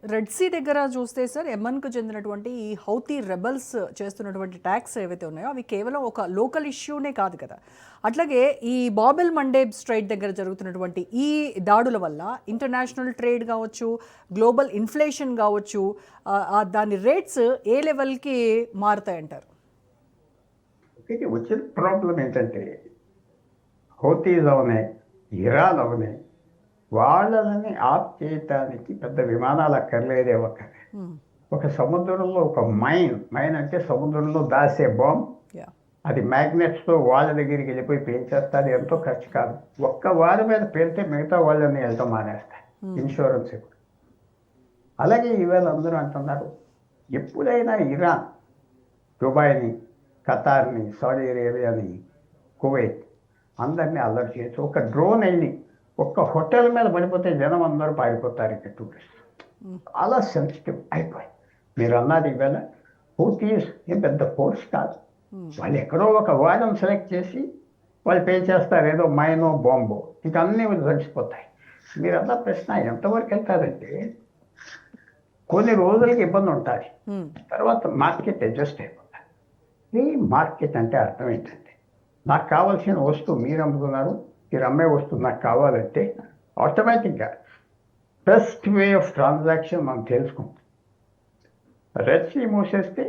Red see దగ్గర చూస్తే sir యెమెన్‌కు చెందినటువంటి ఈ హౌతీ రెబెల్స్ చేస్తున్నటువంటి అటాక్స్ ఏవైతే ఉన్నాయో అవి కేవలం ఒక లోకల్ ఇష్యూనే కాదు కదా. అట్లాగే ఈ బాబెల్ మండేబ్ స్ట్రైట్ దగ్గర జరుగుతున్నటువంటి ఈ దాడుల వల్ల ఇంటర్నేషనల్ ట్రేడ్ కావచ్చు, గ్లోబల్ ఇన్ఫ్లేషన్ కావచ్చు, దాని రేట్స్ ఏ లెవెల్‌కి మారుతాయంటారు? ఇది వచ్చిన ప్రాబ్లం ఏంటంటే హౌతీస్ అవనే, ఇరాన్ అవనే, వాళ్ళని ఆఫ్ చేయటానికి పెద్ద విమానాలు అక్కర్లేదే. ఒక సముద్రంలో ఒక మైన్ అంటే సముద్రంలో దాసే బాంబ్, Yeah. అది మ్యాగ్నెట్స్తో వాళ్ళ దగ్గరికి వెళ్ళిపోయి పేల్చేస్తారు. ఎంతో ఖర్చు కాదు. ఒక్క వారి మీద పేలితే మిగతా వాళ్ళని వెళ్ళటం మానేస్తాయి. ఇన్సూరెన్స్ ఇప్పుడు. అలాగే ఈవేళ అందరూ అంటున్నారు, ఎప్పుడైనా ఇరాన్ దుబాయ్ని, ఖతార్ని, సౌదీ అరేబియాని, కువైట్ అందరినీ అలర్ట్ చేయొచ్చు. ఒక డ్రోన్ వెళ్ళి ఒక్క హోటల్ మీద పడిపోతే జనం అందరూ పారిపోతారు. ఇక్కడ టూరిస్ట్ చాలా సెన్సిటివ్ అయిపోయి. మీరు అన్నది ఈవేళ హౌతీస్ ఏం పెద్ద ఫోర్స్ కాదు. వాళ్ళు ఎక్కడో ఒక వారం సెలెక్ట్ చేసి వాళ్ళు పే చేస్తారు, ఏదో మైనో బాంబో, ఇక అన్నీ తడిసిపోతాయి. మీరు అన్న ప్రశ్న ఎంతవరకు వెళ్తారంటే కొన్ని రోజులకి ఇబ్బంది ఉంటుంది, తర్వాత మార్కెట్ అడ్జస్ట్ అయిపోతుంది. ఈ మార్కెట్ అంటే అర్థం ఏంటంటే, నాకు కావాల్సిన వస్తువు మీరు అమ్ముతున్నారు, మీరు అమ్మే వస్తువు నాకు కావాలంటే ఆటోమేటిక్గా బెస్ట్ వే ఆఫ్ ట్రాన్సాక్షన్ మనం తెలుసుకుంటాం. రెడ్ సీ మూసేస్తే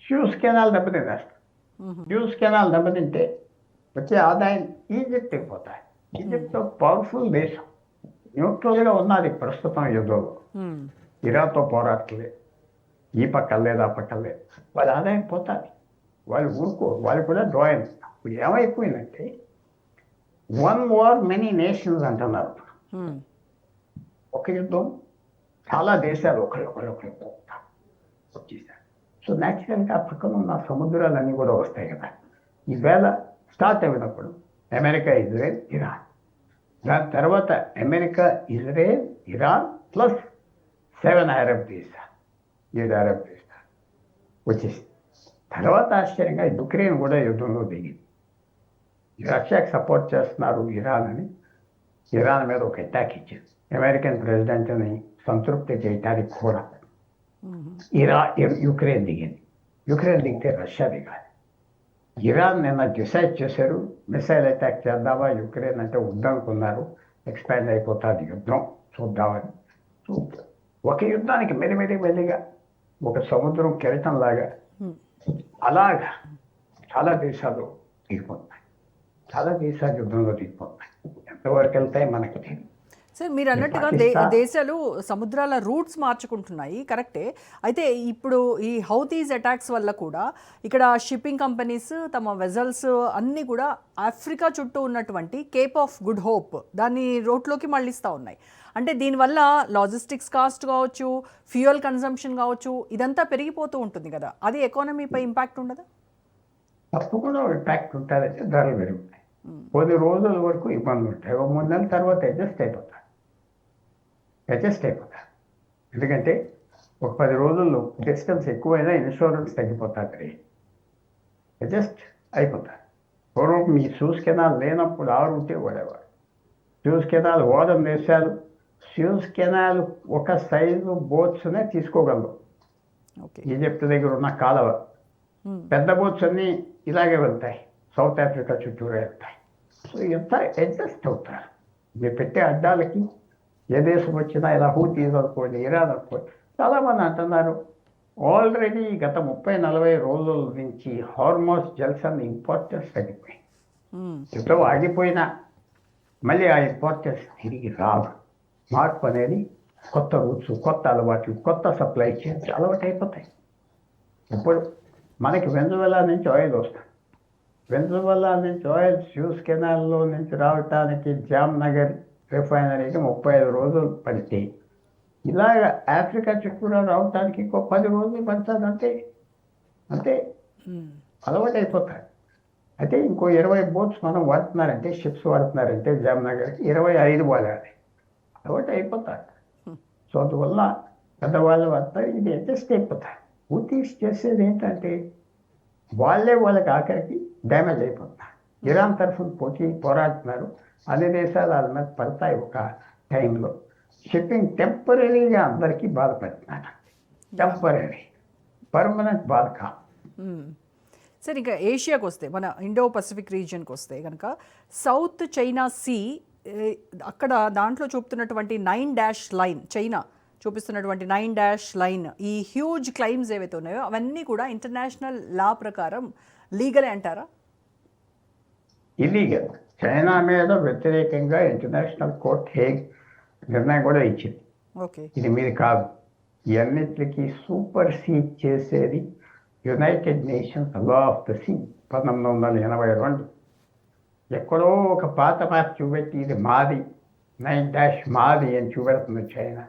షూస్ కెనాల్ దెబ్బతినేస్తాం. షూస్ కెనాల్ దెబ్బతింటే వచ్చే ఆదాయం ఈజిప్ట్ అయిపోతాయి. ఈజిప్ట్ పవర్ఫుల్ దేశం, న్యూట్రల్గా ఉన్నది ప్రస్తుతం యుద్ధంలో. ఇరాన్తో పోరాటలేదు, ఈ పక్క లేదు ఆ పక్క లేదు, వాళ్ళ ఆదాయం పోతుంది. వాళ్ళు ఊరుకోరు, వాళ్ళు కూడా డ్రాయింగ్. ఇప్పుడు ఏమైపోయిందంటే వన్ వార్ మెనీ నేషన్స్ అంటున్నారు. ఒక యుద్ధం చాలా దేశాలు ఒకళ్ళు వచ్చేసారు. సో న్యాచురల్గా పక్కన ఉన్న సముద్రాలన్నీ కూడా వస్తాయి కదా. ఈవేళ స్టార్ట్ అయినప్పుడు అమెరికా, ఇజ్రాయెల్, ఇరాన్, దాని తర్వాత America, Israel, Iran plus 7 Arab దేశాలు, 7 అరబ్ దేశాలు వచ్చేసి తర్వాత ఆశ్చర్యంగా యుక్రెయిన్ కూడా యుద్ధంలో దిగింది. రష్యాకి సపోర్ట్ చేస్తున్నారు ఇరాన్ అని ఇరాన్ మీద ఒక అటాక్ ఇచ్చింది. అమెరికన్ ప్రెసిడెంట్ని సంతృప్తి చేయటానికి కూడా యుక్రెయిన్ దిగింది. యుక్రెయిన్ దిగితే రష్యా దిగాలి. ఇరాన్ నిన్న డిసైడ్ చేశారు, మిసైల్ అటాక్ చేద్దామా యుక్రెయిన్ అంటే వద్దనుకున్నారు. ఎక్స్పాండ్ అయిపోతుంది యుద్ధం, చూద్దామని. ఒక యుద్ధానికి మెల్లిగా ఒక సముద్రం కెరటంలాగా అలాగా చాలా దేశాలు దిగిపోతున్నాయి, చాలా దేశాలు యుద్ధంలో దిగిపోతున్నాయి. ఎంతవరకు వెళ్తాయి మనకి తెలియదు. సార్ మీరు అన్నట్టుగా దేశాలు సముద్రాల రూట్స్ మార్చుకుంటున్నాయి, కరెక్టే. అయితే ఇప్పుడు ఈ హౌతీస్ అటాక్స్ వల్ల కూడా ఇక్కడ షిప్పింగ్ కంపెనీస్ తమ వెజల్స్ అన్నీ కూడా ఆఫ్రికా చుట్టూ ఉన్నటువంటి కేప్ ఆఫ్ గుడ్ హోప్ దాన్ని రోడ్లోకి మళ్ళిస్తూ ఉన్నాయి. అంటే దీనివల్ల లాజిస్టిక్స్ కాస్ట్ కావచ్చు, ఫ్యూయల్ కన్సంప్షన్ కావచ్చు, ఇదంతా పెరిగిపోతూ ఉంటుంది కదా. అది ఎకానమీపై ఇంపాక్ట్ ఉండదా? తప్పకుండా ఇంపాక్ట్ ఉంటుందంటే ధరలు పెరుగుతాయి. కొన్ని రోజుల వరకు ఇబ్బందులు ఉంటాయి, 3 నెలల తర్వాత అడ్జస్ట్ అయిపోతారు. ఎందుకంటే ఒక 10 రోజుల్లో డిస్టెన్స్ ఎక్కువైనా ఇన్సూరెన్స్ తగ్గిపోతుంది, అడ్జస్ట్ అయిపోతారు. పూర్వం మీ సూజ్ కెనాల్ లేనప్పుడు ఆ రూటే వాడేవారు. సూజ్ కెనాల్ ఓడని దేశాలు సూజ్ కెనాల్ ఒక సైజు బోట్స్నే తీసుకోగలరు. ఈజిప్ట్ దగ్గర ఉన్న కాలువ పెద్ద బోట్స్ అన్నీ ఇలాగే వెళ్తాయి, సౌత్ ఆఫ్రికా చుట్టూరా వెళ్తాయి. సో ఎంత అడ్జస్ట్ అవుతారు. మీరు పెట్టే అడ్డాలకి ఏ దేశం వచ్చినా, ఇలా హూతీస్ అనుకోండి, ఇరాన్ అనుకోండి. చాలామంది అంటున్నారు ఆల్రెడీ గత 30-40 రోజుల నుంచి హార్మోస్ జల్సన్ ఇంపార్టెన్స్ తగ్గిపోయింది. యుద్ధం ఆగిపోయినా మళ్ళీ ఆ ఇంపార్టెన్స్ తిరిగి రాదు. మార్పు అనేది కొత్త రూట్స్, కొత్త అలవాట్లు, కొత్త సప్లై చైన్స్ అలవాటు అయిపోతాయి. ఇప్పుడు మనకి వెనుజువేలా నుంచి ఆయిల్ వస్తుంది. వెనుజువేలా నుంచి ఆయిల్ సూజ్ కెనాల్లో నుంచి రావటానికి జామ్నగర్ రిఫైనరీకి 35 రోజులు పడితే, ఇలాగ ఆఫ్రికా చుట్టూరా రావటానికి ఇంకో 10 రోజులు పడుతుంది. అంతే అలవాటు అయిపోతాయి. అయితే ఇంకో 20 బోట్స్ మనం వాడుతున్నారంటే, షిప్స్ వాడుతున్నారంటే జామ్నగర్కి 25 వాడాలి, అలవాటు అయిపోతారు. సో అందువల్ల పెద్దవాళ్ళు వాడతారు, ఇది అడ్జస్ట్ అయిపోతారు. హూతీస్ చేసేది ఏంటంటే వాళ్ళకి ఆఖరికి డ్యామేజ్ అయిపోతున్నారు. ఇరాన్ తరఫున పోరాడుతున్నారు, అన్ని దేశాలు వాళ్ళ మీద పడతాయి ఒక టైంలో. షిప్పింగ్ టెంపరీగా అందరికీ బాధపడుతున్నాను. టెంపరీ, పర్మనెంట్ బాధ కాదు. సరే, ఇంకా ఏషియాకి వస్తే, మన ఇండో పసిఫిక్ రీజియన్కి వస్తే కనుక సౌత్ చైనా సీ, అక్కడ దాంట్లో చూపుతున్నటువంటి 9 లైన్, చైనా చూపిస్తున్నటువంటి 9 లైన్, ఈ హ్యూజ్ క్లైమ్స్ ఏవైతే ఉన్నాయో అవన్నీ కూడా ఇంటర్నేషనల్ లా ప్రకారం లీగలే అంటారా? ఇల్లీగల్. చైనా మీద వ్యతిరేకంగా ఇంటర్నేషనల్ కోర్ట్ హేగ్ నిర్ణయం కూడా ఇచ్చింది. ఓకే. ఇది మీది కాదు. ఇవన్నిటికీ సూపర్ సీడ్ చేసేది United Nations law of the sea 1982. ఎక్కడో ఒక పాత మ్యాప్ చూపెట్టి ఇది మాది, 9 మాది అని చూపెడుతుంది చైనా.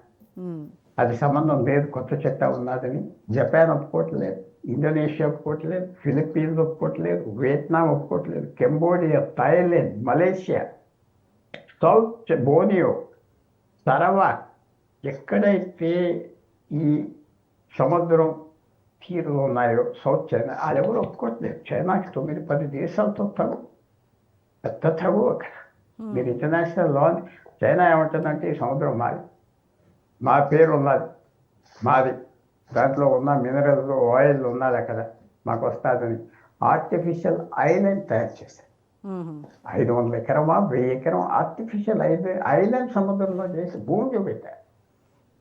అది సంబంధం లేదు, కొత్త చట్టం ఉన్నదని. జపాన్ ఒప్పుకోవట్లేదు, ఇండోనేషియా ఒప్పుకోవట్లేదు, ఫిలిప్పీన్స్ ఒప్పుకోవట్లేదు, వియత్నాం ఒప్పుకోవట్లేదు, కెంబోడియా, థాయిలాండ్, మలేషియా, సౌత్ బోనియో, సరవాక్, ఎక్కడైతే ఈ సముద్రం తీరులో ఉన్నాయో సౌత్ చైనా, ఎవరు ఒప్పుకోవట్లేదు. చైనాకి 9-10 దేశాలతో తగు, పెద్ద తగు అక్కడ. మీరు ఇంటర్నేషనల్ లా, చైనా ఏమంటుందంటే ఈ సముద్రం మాది, మా పేరు ఉన్నది, మాది, దాంట్లో ఉన్న మినరల్స్ ఆయిల్ ఉన్నది అక్కడ, మాకు వస్తుందని ఆర్టిఫిషియల్ ఐలాండ్ తయారు చేశారు. 500 ఎకరమా 1000 ఎకరం ఆర్టిఫిషియల్ ఐలాండ్ సముద్రంలో చేసి భూమి చూపెట్టారు.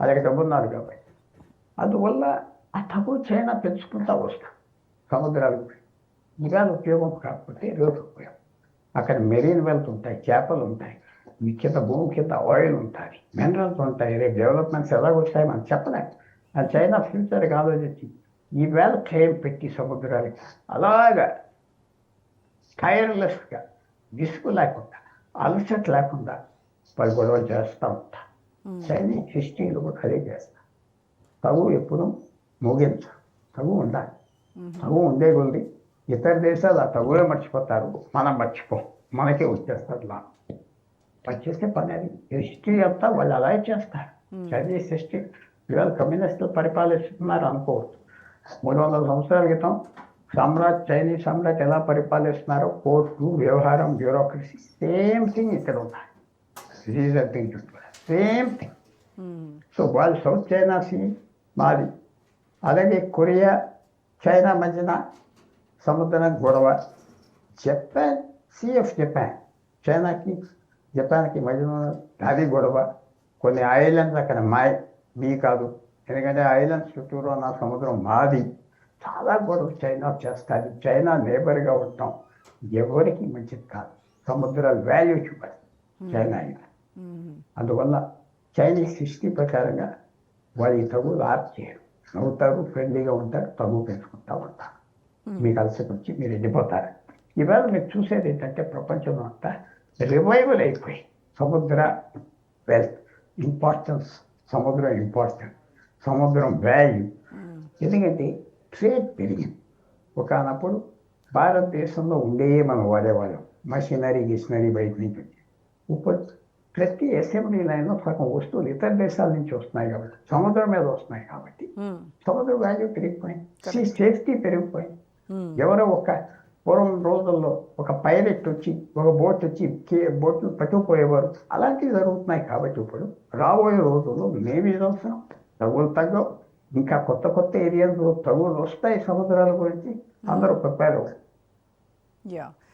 అలాగే డబ్బున్నారు కాబట్టి. అందువల్ల ఆ తగు చైనా పెంచుకుంటూ వస్తాం సముద్రాలకు. ఇవాళ ఉపయోగం కాకపోతే రేపు ఉపయోగం. అక్కడ మెరీన్ వెల్త్ ఉంటాయి, చేపలు ఉంటాయి, ఈ కింద భూమి కింద ఆయిల్ ఉంటుంది, మినరల్స్ ఉంటాయి. రేపు డెవలప్మెంట్స్ ఎలాగ వస్తాయి మనం చెప్పలేం. అది చైనా ఫ్యూచర్కి ఆలోచించి ఈవేళ క్లెయిమ్ పెట్టి సముద్రాలకి అలాగా టైర్లెస్గా, విసుగు లేకుండా, అలసట లేకుండా వాళ్ళు గొడవలు చేస్తూ ఉంటారు. చైనీస్ హిస్టరీలో కూడా అదే చేస్తారు. తగు ఎప్పుడు ముగించు, తగు ఉండాలి. తగు ఉండే కొద్ది ఇతర దేశాలు ఆ తగులే మర్చిపోతారు, మనం మర్చిపోం, మనకే వచ్చేస్తారు లాభం. వచ్చేస్తే పని అది. హిస్టరీ అంతా వాళ్ళు అలాగే చేస్తారు. చైనీస్ హిస్టరీ ఇవాళ కమ్యూనిస్టులు పరిపాలిస్తున్నారు అనుకోవచ్చు. 300 సంవత్సరాల క్రితం చైనీస్ సామ్రాట్ ఎలా పరిపాలిస్తున్నారో, కోర్టు, వ్యవహారం, బ్యూరోక్రసీ, సేమ్ థింగ్ ఇక్కడ ఉన్నాయి. Same thing. సో వాళ్ళు సౌత్ చైనా సీ మాది. అలాగే కొరియా చైనా మధ్యన సముద్రం గొడవ. జపాన్, సీఎఫ్ జపాన్, చైనాకి జపాన్కి మధ్యన అది గొడవ. కొన్ని ఐలాండ్స్ అక్కడ మీ కాదు, ఎందుకంటే ఐలాండ్స్ చుట్టూరు ఉన్న సముద్రం మాది. చాలా గొడవ చైనా చేస్తుంది. చైనా నేబర్గా ఉంటాం, ఎవరికి మంచిది కాదు. సముద్రాల వాల్యూ చూపాలి చైనా అయినా. అందువల్ల చైనీస్ హిస్టరీ ప్రకారంగా వాళ్ళు తగులు ఆప్ చేయరు, నవ్వుతారు, ఫ్రెండ్లీగా ఉంటారు, తగు పెంచుకుంటూ ఉంటారు. మీకు అలసట వచ్చి మీరు వెళ్ళిపోతారు. ఇవాళ మీరు చూసేది ఏంటంటే ప్రపంచంలో అంతా రివైవల్ అయిపోయి సముద్ర వెల్త్ ఇంపార్టెన్స్, సముద్రం ఇంపార్టెంట్, సముద్రం వాల్యూ. ఎందుకంటే ట్రేడ్ పెరిగింది. ఒకనప్పుడు భారతదేశంలో ఉండే మనం వాడేవాళ్ళం, గిషనరీ బయట నుంచి వచ్చి. ఇప్పుడు ప్రతి అసెంబ్లీ లైన్లో సగం వస్తువులు ఇతర దేశాల నుంచి వస్తున్నాయి కాబట్టి, సముద్రం మీద వస్తున్నాయి కాబట్టి సముద్ర వాల్యూ పెరిగిపోయింది, సేఫ్టీ పెరిగిపోయింది. ఎవరో పూర్వం రోజుల్లో ఒక పైలట్ వచ్చి ఒక బోట్ వచ్చి బోట్లు పట్టుకుపోయేవారు. అలాంటివి జరుగుతున్నాయి కాబట్టి ఇప్పుడు రాబోయే రోజుల్లో నేవీ అవసరం, తగులు తగ్గవు, ఇంకా కొత్త కొత్త ఏరియాలో తగులు వస్తాయి. సముద్రాల గురించి అందరూ ప్రిపేర్ అవ్వాలి.